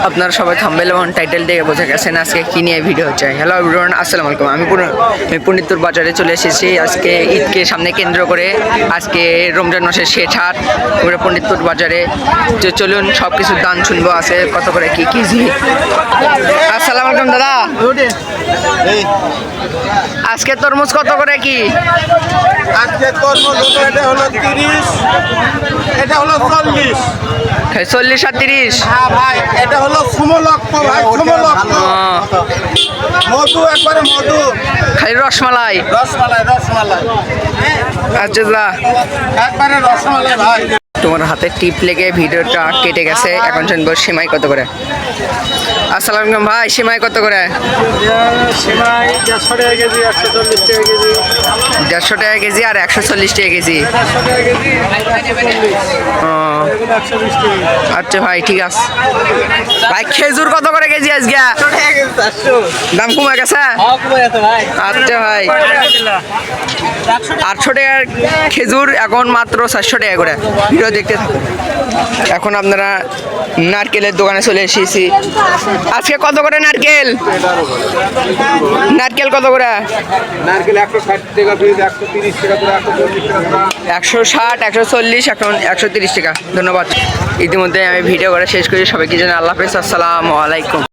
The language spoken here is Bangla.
আপনারা সবাই থাম্বনেল এবং টাইটেল দেখে বোঝা গেছেন আজকে কি নিয়ে ভিডিও হচ্ছে। হ্যালো এভরিওয়ান, আসসালামু আলাইকুম। আমি পুনিতপুর বাজারে চলে এসেছি আজকে ঈদকে সামনে কেন্দ্র করে। আজকে রমজান মাসের শেষ হাট পুনিতপুর বাজারে। তো চলুন সব কিছুর দাম শুনবো, আছে কত করে কি কেজি। আসসালামু আলাইকুম দাদা, আজকে তরমুজ কত করে কি? আজকে তরমুজ এটা হলো 30, এটা হলো 40। 40 আর 30। হ্যাঁ ভাই, এটা হলো সুমলক্ষ ভাই, সুমলক্ষ। মধু, একবারে মধু, খালি রসমালাই। রসমালাই, রসমালাই। আচ্ছা দাদা, একবারে রসমালাই ভাই। তোমার হাতে টিপ লেগে ভিডিওটা কেটে গেছে। এখন শুনবো সিমাই কত করে। আসসালামু আলাইকুম ভাই, সিমাই কত করে? সেমাই 150 টাকা কেজি, 140 টাকা কেজি। 150 টাকা কেজি আর 140 টাকা কেজি। 150 টাকা কেজি, ও 120 টাকা। আচ্ছা ভাই, ঠিক আছে ভাই। খেজুর কত করে কেজি আজকে? দাম কমে গেছে? আচ্ছা ভাই, 800 টাকার খেজুর এখন মাত্র 400 টাকা করে। ভিডিও দেখতে থাকুন। এখন আপনারা নারকেলের দোকানে চলে এসেছি। আজকে কত করে নারকেল? নারকেল কত করে? নারকেল 160 টাকা পিস, 130 টাকা করে, 140 টাকা। 160, 140, এখন 130 টাকা। ধন্যবাদ। ইতিমধ্যে আমি ভিডিও করা শেষ করি। সবাইকে জানাই আল্লাহ হাফেজ, আসসালামু আলাইকুম।